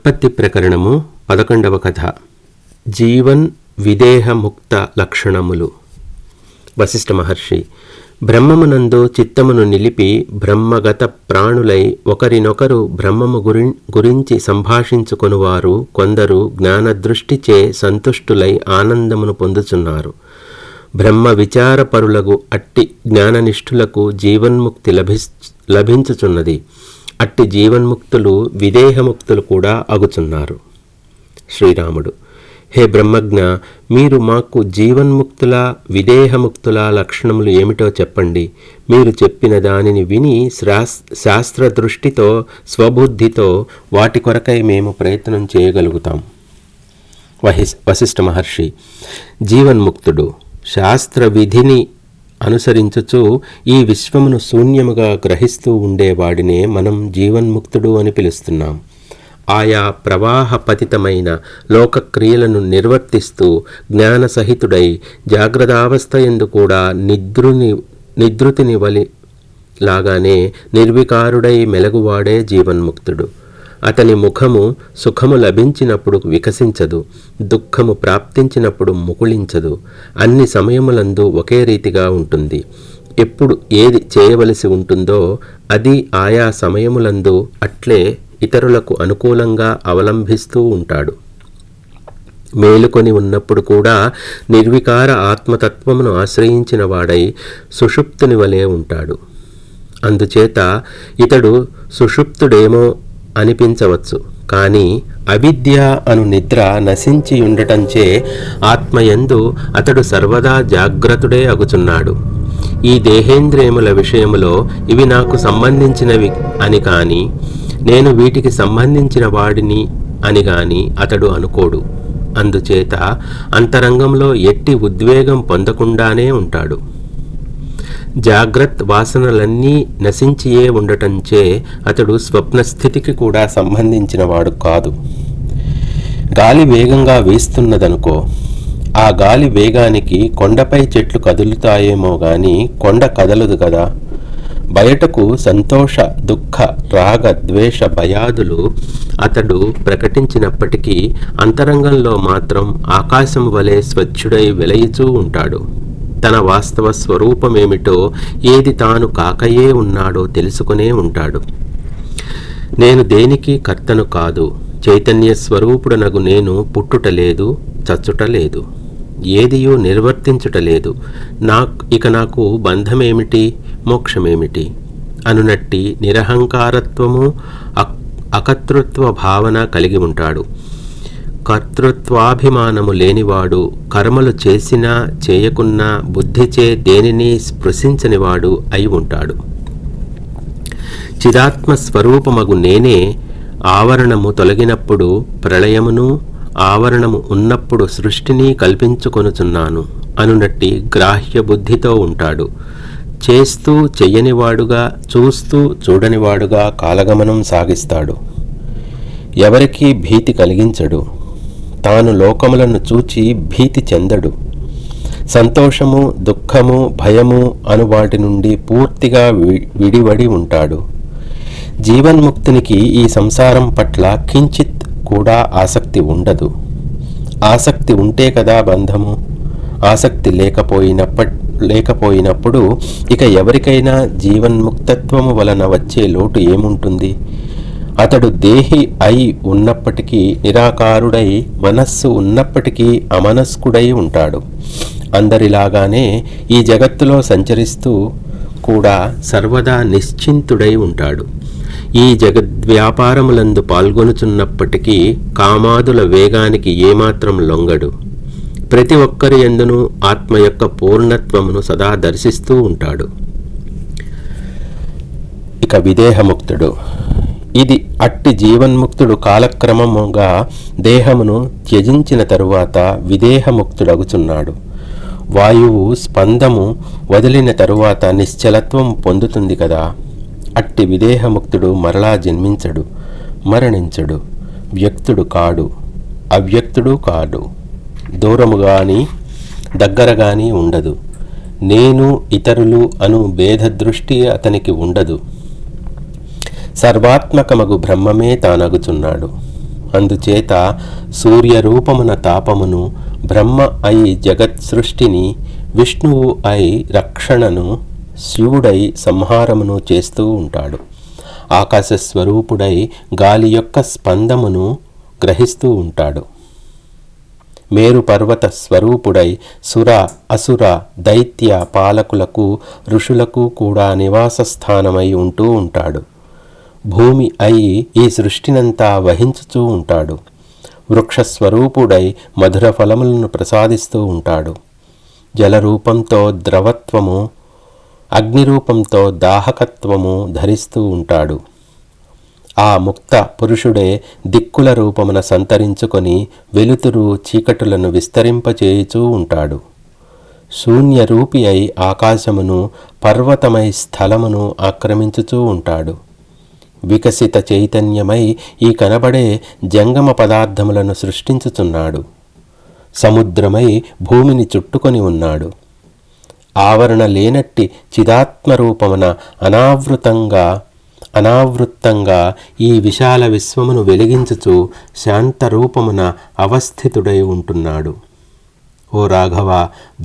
ఉత్పత్తి ప్రకరణము 11వ కథ. జీవన్ విదేహముక్త లక్షణములు. వశిష్ఠ మహర్షి: బ్రహ్మమునందు చిత్తమును నిలిపి బ్రహ్మగత ప్రాణులై ఒకరినొకరు బ్రహ్మము గురించి సంభాషించుకొనువారు కొందరు జ్ఞానదృష్టిచే సంతుష్టులై ఆనందమును పొందుచున్నారు. బ్రహ్మ విచారపరులగు అట్టి జ్ఞాననిష్ఠులకు జీవన్ముక్తి లభించుచున్నది. అట్టి జీవన్ముక్తులు విదేహముక్తులు కూడా అగుచున్నారు. శ్రీరాముడు: హే బ్రహ్మజ్ఞ, మీరు మాకు జీవన్ముక్తుల విదేహముక్తుల లక్షణములు ఏమిటో చెప్పండి. మీరు చెప్పిన దానిని విని శాస్త్రదృష్టితో స్వబుద్ధితో వాటి కొరకై మేము ప్రయత్నం చేయగలుగుతాం. వశిష్ఠ మహర్షి: జీవన్ముక్తుడు శాస్త్ర విధిని అనుసరించుచు ఈ విశ్వమును శూన్యముగా గ్రహిస్తూ ఉండేవాడినే మనం జీవన్ముక్తుడు అని పిలుస్తున్నాం. ఆయా ప్రవాహపతితమైన లోకక్రియలను నిర్వర్తిస్తూ జ్ఞానసహితుడై జాగ్రత్తావస్థయందు కూడా నిద్రుతిని వలి లాగానే నిర్వికారుడై మెలగువాడే జీవన్ముక్తుడు. అతని ముఖము సుఖము లభించినప్పుడు వికసించదు, దుఃఖము ప్రాప్తించినప్పుడు ముకుళించదు. అన్ని సమయములందు ఒకే రీతిగా ఉంటుంది. ఎప్పుడు ఏది చేయవలసి ఉంటుందో అది ఆయా సమయములందు అట్లే ఇతరులకు అనుకూలంగా అవలంబిస్తూ ఉంటాడు. మేలుకొని ఉన్నప్పుడు కూడా నిర్వికార ఆత్మతత్వమును ఆశ్రయించిన వాడై సుషుప్తుని వలె ఉంటాడు. అందుచేత ఇతడు సుషుప్తుడేమో అనిపించవచ్చు, కానీ అవిద్య అను నిద్ర నశించి ఉండటంచే ఆత్మయందు అతడు సర్వదా జాగ్రత్తుడే అగుచున్నాడు. ఈ దేహేంద్రియముల విషయములో ఇవి నాకు సంబంధించినవి అని కానీ, నేను వీటికి సంబంధించిన వాడిని అని కానీ అతడు అనుకోడు. అందుచేత అంతరంగంలో ఎట్టి ఉద్వేగం పొందకుండానే ఉంటాడు. జాగ్రత్త వాసనలన్నీ నశించియే ఉండటంచే అతడు స్వప్నస్థితికి కూడా సంబంధించిన వాడు కాదు. గాలి వేగంగా వీస్తున్నదనుకో, ఆ గాలి వేగానికి కొండపై చెట్లు కదులుతాయేమో గాని కొండ కదలదు కదా. బయటకు సంతోష దుఃఖ రాగ ద్వేష భయాదులు అతడు ప్రకటించినప్పటికీ అంతరంగంలో మాత్రం ఆకాశం వలె స్వచ్ఛుడై వెలయిచూ ఉంటాడు. తన వాస్తవ స్వరూపమేమిటో, ఏది తాను కాకయే ఉన్నాడో తెలుసుకునే ఉంటాడు. నేను దేనికి కర్తను కాదు, చైతన్య స్వరూపుడనగు నేను పుట్టుటలేదు, చచ్చుటలేదు, ఏదియూ నిర్వర్తించుటలేదు. నాకు బంధమేమిటి, మోక్షమేమిటి అనునట్టి నిరహంకారత్వము అకర్తృత్వ భావన కలిగి ఉంటాడు. కర్తృత్వాభిమానము లేనివాడు, కర్మలు చేసినా చేయకున్నా బుద్ధిచే దేనిని స్పృశించనివాడు అయి ఉంటాడు. చిదాత్మ స్వరూపమగు నేనే ఆవరణము తొలగినప్పుడు ప్రళయమును, ఆవరణము ఉన్నప్పుడు సృష్టిని కల్పించుకొనుచున్నాను అనునట్టి గ్రాహ్య బుద్ధితో ఉంటాడు. చేస్తూ చెయ్యనివాడుగా, చూస్తూ చూడనివాడుగా కాలగమనం సాగిస్తాడు. ఎవరికీ భీతి కలిగించడు. తాను లోకములను చూచి భీతి చెందడు. సంతోషము, దుఃఖము, భయము అను వాటి నుండి పూర్తిగా విడివడి ఉంటాడు. జీవన్ముక్తునికి ఈ సంసారం పట్ల కించిత్ కూడా ఆసక్తి ఉండదు. ఆసక్తి ఉంటే కదా బంధము. ఆసక్తి లేకపోయినప్పుడు ఇక ఎవరికైనా జీవన్ముక్తత్వము వలన వచ్చే లోటు ఏముంటుంది? అతడు దేహి అయి ఉన్నప్పటికీ నిరాకారుడై, మనస్సు ఉన్నప్పటికీ అమనస్కుడై ఉంటాడు. అందరిలాగానే ఈ జగత్తులో సంచరిస్తూ కూడా సర్వదా నిశ్చింతుడై ఉంటాడు. ఈ జగద్వ్యాపారములందు పాల్గొనుచున్నప్పటికీ కామాదుల వేగానికి ఏమాత్రం లొంగడు. ప్రతి ఒక్కరి యందును ఆత్మ యొక్క పూర్ణత్వమును సదా దర్శిస్తూ ఉంటాడు. ఇక విదేహముక్తుడు. ఇది అట్టి జీవన్ముక్తుడు కాలక్రమముగా దేహమును త్యజించిన తరువాత విదేహముక్తుడగుచున్నాడు. వాయువు స్పందము వదిలిన తరువాత నిశ్చలత్వం పొందుతుంది కదా. అట్టి విదేహముక్తుడు మరలా జన్మించడు, మరణించడు, వ్యక్తుడు కాడు, అవ్యక్తుడు కాడు, దూరము గాని దగ్గర గాని ఉండదు. నేను ఇతరులు అను భేదదృష్టి అతనికి ఉండదు. సర్వాత్మకమగు బ్రహ్మమే తానగుచున్నాడు. అందుచేత సూర్యరూపమున తాపమును, బ్రహ్మ అయి జగత్ సృష్టిని, విష్ణువు అయి రక్షణను, శివుడై సంహారమును చేస్తూ ఉంటాడు. ఆకాశస్వరూపుడై గాలి యొక్క స్పందమును గ్రహిస్తూ ఉంటాడు. మేరు పర్వత స్వరూపుడై సుర, అసుర, దైత్య పాలకులకు, ఋషులకు కూడా నివాస స్థానమై ఉంటూ ఉంటాడు. భూమి అయి ఈ సృష్టినంతా వహించుతూ ఉంటాడు. వృక్షస్వరూపుడై మధుర ఫలములను ప్రసాదిస్తూ ఉంటాడు. జలరూపంతో ద్రవత్వము, అగ్నిరూపంతో దాహకత్వము ధరిస్తూ ఉంటాడు. ఆ ముక్త పురుషుడే దిక్కుల రూపమున సంతరించుకొని వెలుతురు చీకటులను విస్తరింపచేయుచూ ఉంటాడు. శూన్యరూపి అయి ఆకాశమును, పర్వతమై స్థలమును ఆక్రమించుచూ ఉంటాడు. వికసిత చైతన్యమై ఈ కనబడే జంగమ పదార్థములను సృష్టించుచున్నాడు. సముద్రమై భూమిని చుట్టుకొని ఉన్నాడు. ఆవరణ లేనట్టి చిదాత్మరూపమున అనావృత్తంగా ఈ విశాల విశ్వమును వెలిగించుచు శాంతరూపమున అవస్థితుడై ఉంటున్నాడు. ఓ రాఘవ,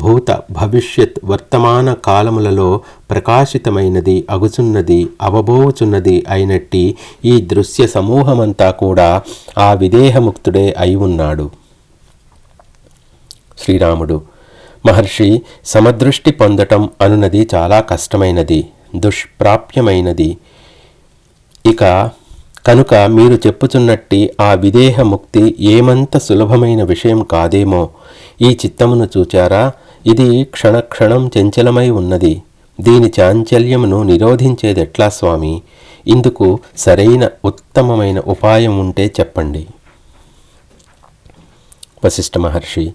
భూత భవిష్యత్ వర్తమాన కాలములలో ప్రకాశితమైనది, అగుచున్నది, అవబోచున్నది అయినట్టి ఈ దృశ్య సమూహమంతా కూడా ఆ విదేహముక్తుడే అయి ఉన్నాడు. శ్రీరాముడు: మహర్షి, సమదృష్టి పొందటం అనున్నది చాలా కష్టమైనది, దుష్ప్రాప్యమైనది. కనుక మీరు చెప్పుచున్నట్టి ఆ విదేహముక్తి ఏమంత సులభమైన విషయం కాదేమో. ఈ చిత్తమును చూచారా? ఇది క్షణక్షణం చంచలమై ఉన్నది. దీని చాంచల్యమును నిరోధించేదెట్లా స్వామి? ఇందుకు సరైన ఉత్తమమైన ఉపాయం ఉంటే చెప్పండి. వశిష్ఠ మహర్షి: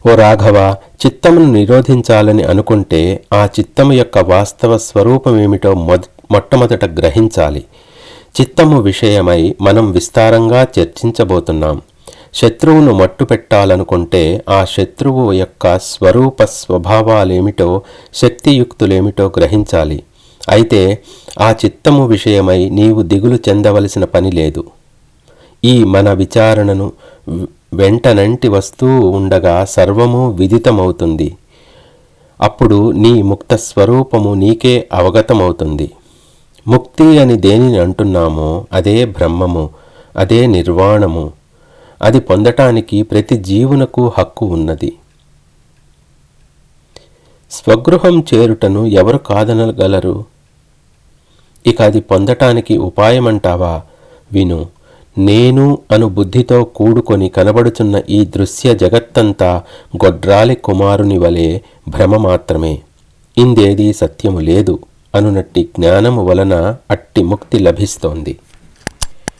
ఓ రాఘవ, చిత్తమును నిరోధించాలని అనుకుంటే ఆ చిత్తము యొక్క వాస్తవ స్వరూపమేమిటో మొట్టమొదట గ్రహించాలి. చిత్తము విషయమై మనం విస్తారంగా చర్చించబోతున్నాం. శత్రువును మట్టుపెట్టాలనుకుంటే ఆ శత్రువు యొక్క స్వరూప స్వభావాలేమిటో, శక్తియుక్తులేమిటో గ్రహించాలి. అయితే ఆ చిత్తము విషయమై నీవు దిగులు చెందవలసిన పని లేదు. ఈ మన విచారణను వెంటనంటి వస్తూ ఉండగా సర్వము విదితమవుతుంది. అప్పుడు నీ ముక్త స్వరూపము నీకే అవగతమవుతుంది. ముక్తి అని దేనిని అంటున్నామో అదే బ్రహ్మము, అదే నిర్వాణము. అది పొందటానికి ప్రతి జీవునకు హక్కు ఉన్నది. స్వగృహం చేరుటను ఎవరు కాదనగలరు? ఇక అది పొందటానికి ఉపాయమంటావా? విను. నేను అను బుద్ధితో కూడుకొని కనబడుచున్న ఈ దృశ్య జగత్తంతా గొడ్రాలి కుమారుని వలె భ్రమ మాత్రమే. ఇందేదీ సత్యము లేదు అనునట్టి జ్ఞానము వలన అట్టి ముక్తి లభిస్తోంది.